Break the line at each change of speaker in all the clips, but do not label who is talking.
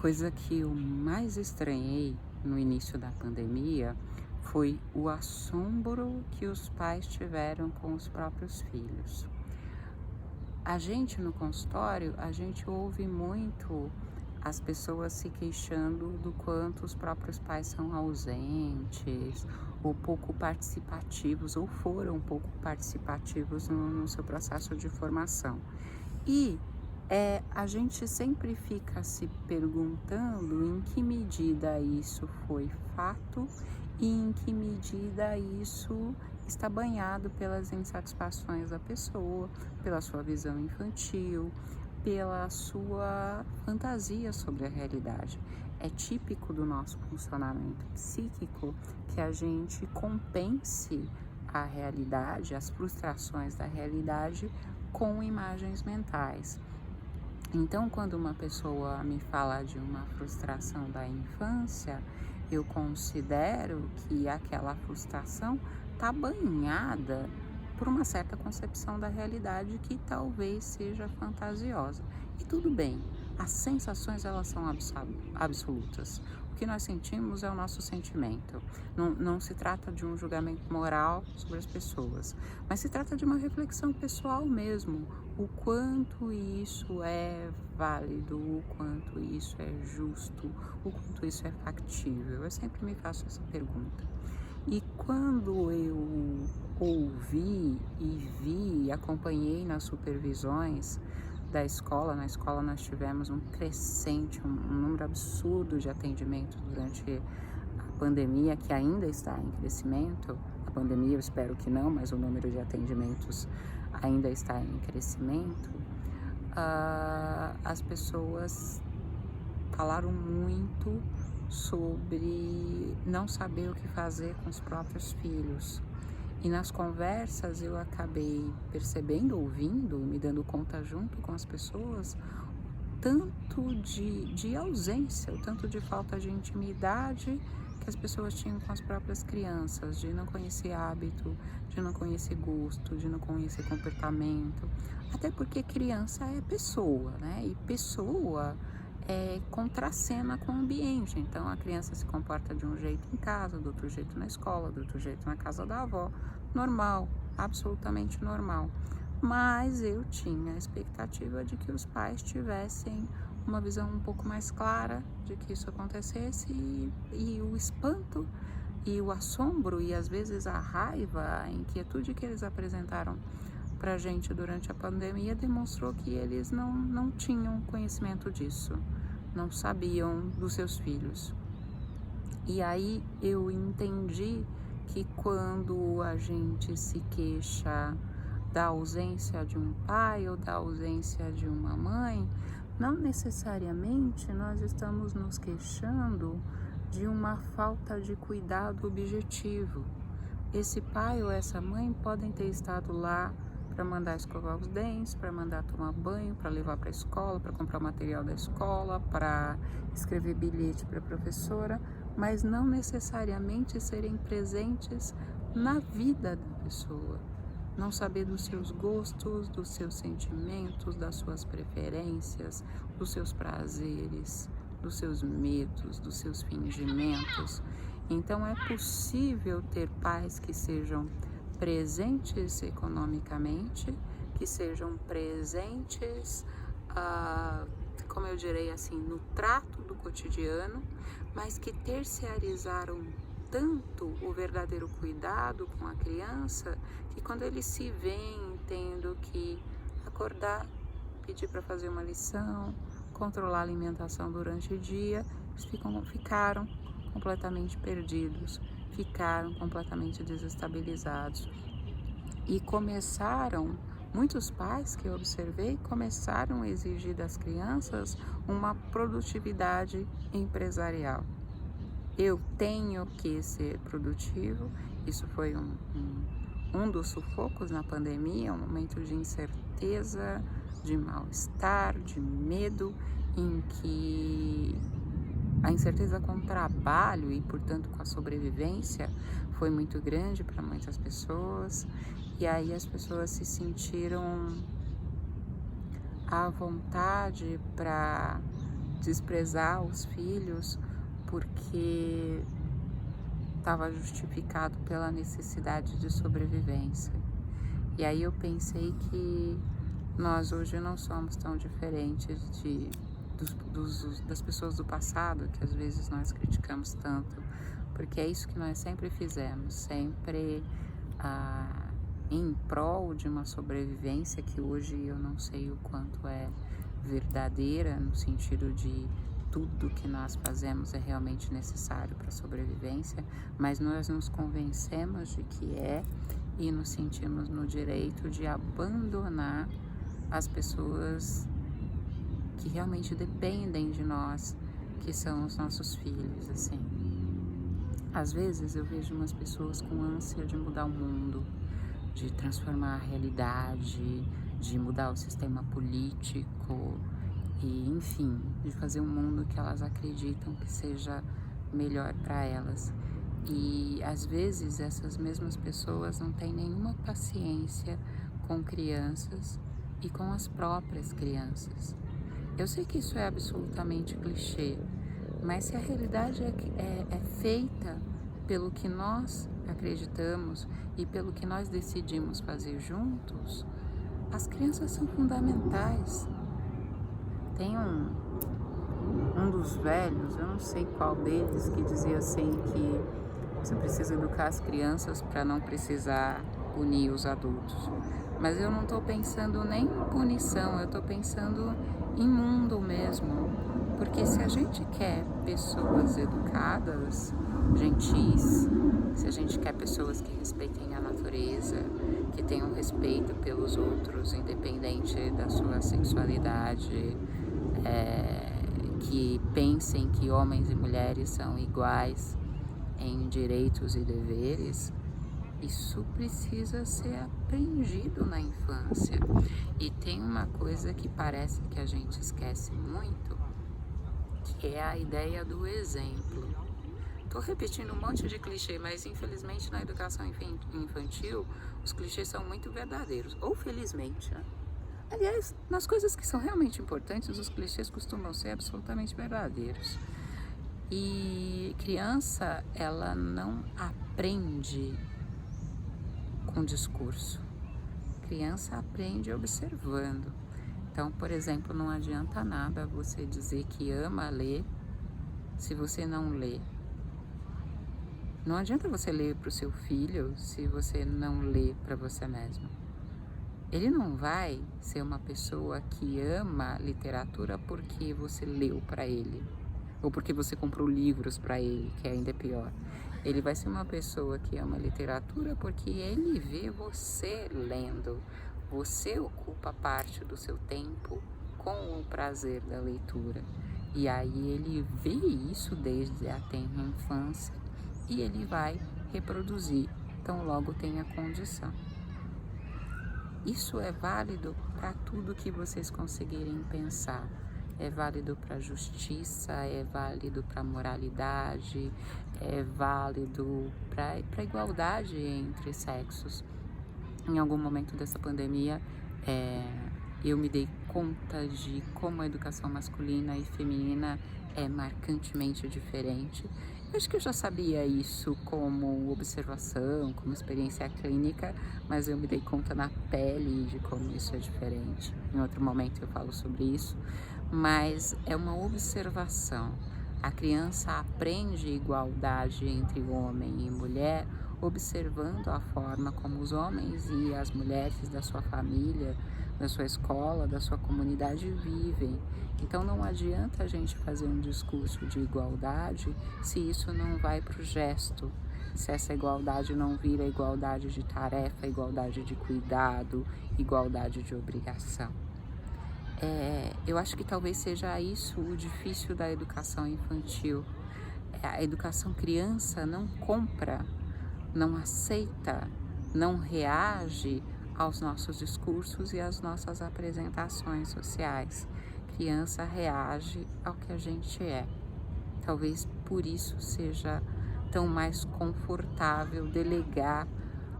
coisa que eu mais estranhei no início da pandemia foi o assombro que os pais tiveram com os próprios filhos. A gente no consultório, a gente ouve muito as pessoas se queixando do quanto os próprios pais são ausentes, ou pouco participativos, ou foram pouco participativos no seu processo de formação. E a gente sempre fica se perguntando em que medida isso foi fato e em que medida isso está banhado pelas insatisfações da pessoa, pela sua visão infantil, pela sua fantasia sobre a realidade. É típico do nosso funcionamento psíquico que a gente compense a realidade, as frustrações da realidade com imagens mentais. Então, quando uma pessoa me fala de uma frustração da infância, eu considero que aquela frustração está banhada por uma certa concepção da realidade que talvez seja fantasiosa. E tudo bem, as sensações elas são absolutas. O que nós sentimos é o nosso sentimento. Não se trata de um julgamento moral sobre as pessoas, mas se trata de uma reflexão pessoal mesmo. O quanto isso é válido, o quanto isso é justo, o quanto isso é factível. Eu sempre me faço essa pergunta. E quando eu ouvi e vi, acompanhei nas supervisões da escola, na escola nós tivemos um crescente, um número absurdo de atendimentos durante a pandemia, que ainda está em crescimento. A pandemia eu espero que não, mas o número de atendimentos ainda está em crescimento. As pessoas falaram muito sobre não saber o que fazer com os próprios filhos. E nas conversas eu acabei percebendo, ouvindo, me dando conta junto com as pessoas, tanto de ausência, o tanto de falta de intimidade que as pessoas tinham com as próprias crianças, de não conhecer hábito, de não conhecer gosto, de não conhecer comportamento. Até porque criança é pessoa, né? E pessoa contracena com o ambiente. Então a criança se comporta de um jeito em casa, do outro jeito na escola, do outro jeito na casa da avó. Normal, absolutamente normal. Mas eu tinha a expectativa de que os pais tivessem uma visão um pouco mais clara de que isso acontecesse e o espanto e o assombro e às vezes a raiva, a inquietude que eles apresentaram para a gente durante a pandemia demonstrou que eles não tinham conhecimento disso, não sabiam dos seus filhos. E aí eu entendi que quando a gente se queixa da ausência de um pai ou da ausência de uma mãe, não necessariamente nós estamos nos queixando de uma falta de cuidado objetivo. Esse pai ou essa mãe podem ter estado lá para mandar escovar os dentes, para mandar tomar banho, para levar para a escola, para comprar o material da escola, para escrever bilhete para a professora, mas não necessariamente serem presentes na vida da pessoa. Não saber dos seus gostos, dos seus sentimentos, das suas preferências, dos seus prazeres, dos seus medos, dos seus fingimentos. Então é possível ter pais que sejam presentes economicamente, que sejam presentes, como eu direi assim, no trato do cotidiano, mas que terceirizaram tanto o verdadeiro cuidado com a criança que quando eles se veem tendo que acordar, pedir para fazer uma lição, controlar a alimentação durante o dia, eles ficaram completamente perdidos, ficaram completamente desestabilizados e muitos pais que eu observei começaram a exigir das crianças uma produtividade empresarial. Eu tenho que ser produtivo. Isso foi um dos sufocos na pandemia, um momento de incerteza, de mal-estar, de medo, em que a incerteza com o trabalho e, portanto, com a sobrevivência foi muito grande para muitas pessoas. E aí as pessoas se sentiram à vontade para desprezar os filhos porque estava justificado pela necessidade de sobrevivência. E aí eu pensei que nós hoje não somos tão diferentes das pessoas do passado, que às vezes nós criticamos tanto, porque é isso que nós sempre fizemos, sempre em prol de uma sobrevivência que hoje eu não sei o quanto é verdadeira, no sentido de tudo que nós fazemos é realmente necessário para a sobrevivência, mas nós nos convencemos de que é e nos sentimos no direito de abandonar as pessoas que realmente dependem de nós, que são os nossos filhos, assim. Às vezes eu vejo umas pessoas com ânsia de mudar o mundo, de transformar a realidade, de mudar o sistema político e, enfim, de fazer um mundo que elas acreditam que seja melhor para elas. E às vezes essas mesmas pessoas não têm nenhuma paciência com crianças e com as próprias crianças. Eu sei que isso é absolutamente clichê, mas se a realidade é feita pelo que nós acreditamos e pelo que nós decidimos fazer juntos, as crianças são fundamentais. Tem um dos velhos, eu não sei qual deles, que dizia assim que você precisa educar as crianças para não precisar punir os adultos. Mas eu não estou pensando nem em punição, eu estou pensando em mundo mesmo. Porque se a gente quer pessoas educadas, gentis, se a gente quer pessoas que respeitem a natureza, que tenham respeito pelos outros, independente da sua sexualidade, que pensem que homens e mulheres são iguais em direitos e deveres, isso precisa ser aprendido na infância. E tem uma coisa que parece que a gente esquece muito, que é a ideia do exemplo. Estou repetindo um monte de clichê, mas infelizmente na educação infantil os clichês são muito verdadeiros, ou felizmente, né? Aliás, nas coisas que são realmente importantes, os clichês costumam ser absolutamente verdadeiros. E criança, ela não aprende com discurso. Criança aprende observando. Então, por exemplo, não adianta nada você dizer que ama ler se você não lê. Não adianta você ler para o seu filho se você não lê para você mesmo. Ele não vai ser uma pessoa que ama literatura porque você leu para ele, ou porque você comprou livros para ele, que ainda é pior. Ele vai ser uma pessoa que ama literatura porque ele vê você lendo. Você ocupa parte do seu tempo com o prazer da leitura. E aí ele vê isso desde a tenra infância e ele vai reproduzir, então logo tem a condição. Isso é válido para tudo que vocês conseguirem pensar. É válido para a justiça, é válido para a moralidade, é válido para a igualdade entre sexos. Em algum momento dessa pandemia, eu me dei conta de como a educação masculina e feminina é marcantemente diferente. Eu acho que eu já sabia isso como observação, como experiência clínica, mas eu me dei conta na pele de como isso é diferente. Em outro momento eu falo sobre isso, mas é uma observação. A criança aprende igualdade entre homem e mulher observando a forma como os homens e as mulheres da sua família, da sua escola, da sua comunidade vivem. Então não adianta a gente fazer um discurso de igualdade se isso não vai para o gesto, se essa igualdade não vira igualdade de tarefa, igualdade de cuidado, igualdade de obrigação. Eu acho que talvez seja isso o difícil da educação infantil. A educação criança não compra, não aceita, não reage aos nossos discursos e às nossas apresentações sociais. Criança reage ao que a gente é. Talvez por isso seja tão mais confortável delegar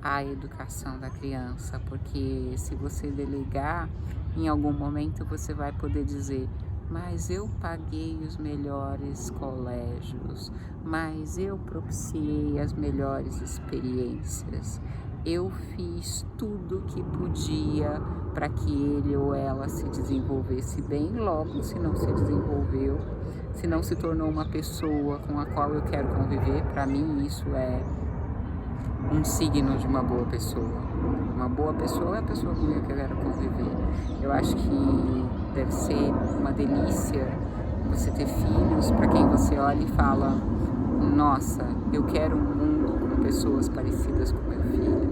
a educação da criança, porque se você delegar, em algum momento você vai poder dizer: mas eu paguei os melhores colégios, mas eu propiciei as melhores experiências. Eu fiz tudo que podia para que ele ou ela se desenvolvesse bem, logo, se não se desenvolveu, se não se tornou uma pessoa com a qual eu quero conviver, para mim isso é um signo de uma boa pessoa. Uma boa pessoa é a pessoa com quem eu quero conviver. Eu acho que deve ser uma delícia você ter filhos para quem você olha e fala: nossa, eu quero um mundo com pessoas parecidas com meu filho.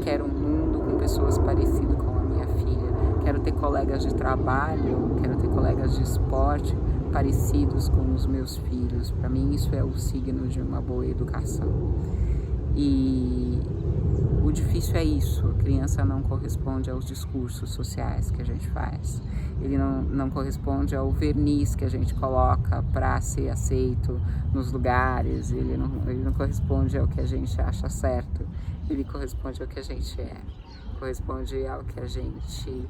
Quero um mundo com pessoas parecidas com a minha filha. Quero ter colegas de trabalho, quero ter colegas de esporte parecidos com os meus filhos. Para mim isso é o signo de uma boa educação. E o difícil é isso, a criança não corresponde aos discursos sociais que a gente faz. Ele não corresponde ao verniz que a gente coloca para ser aceito nos lugares, ele não corresponde ao que a gente acha certo, ele corresponde ao que a gente é, corresponde ao que a gente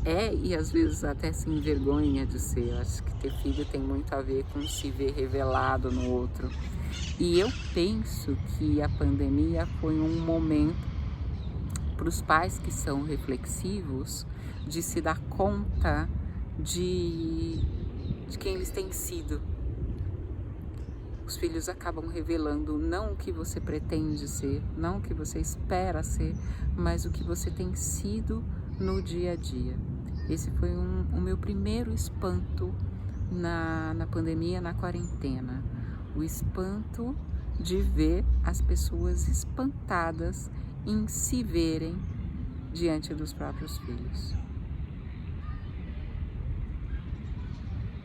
é e às vezes até se envergonha de ser. Eu acho que ter filho tem muito a ver com se ver revelado no outro. E eu penso que a pandemia foi um momento para os pais que são reflexivos de se dar conta de quem eles têm sido. Os filhos acabam revelando não o que você pretende ser, não o que você espera ser, mas o que você tem sido no dia a dia. Esse foi o meu primeiro espanto na pandemia, na quarentena. O espanto de ver as pessoas espantadas em se verem diante dos próprios filhos.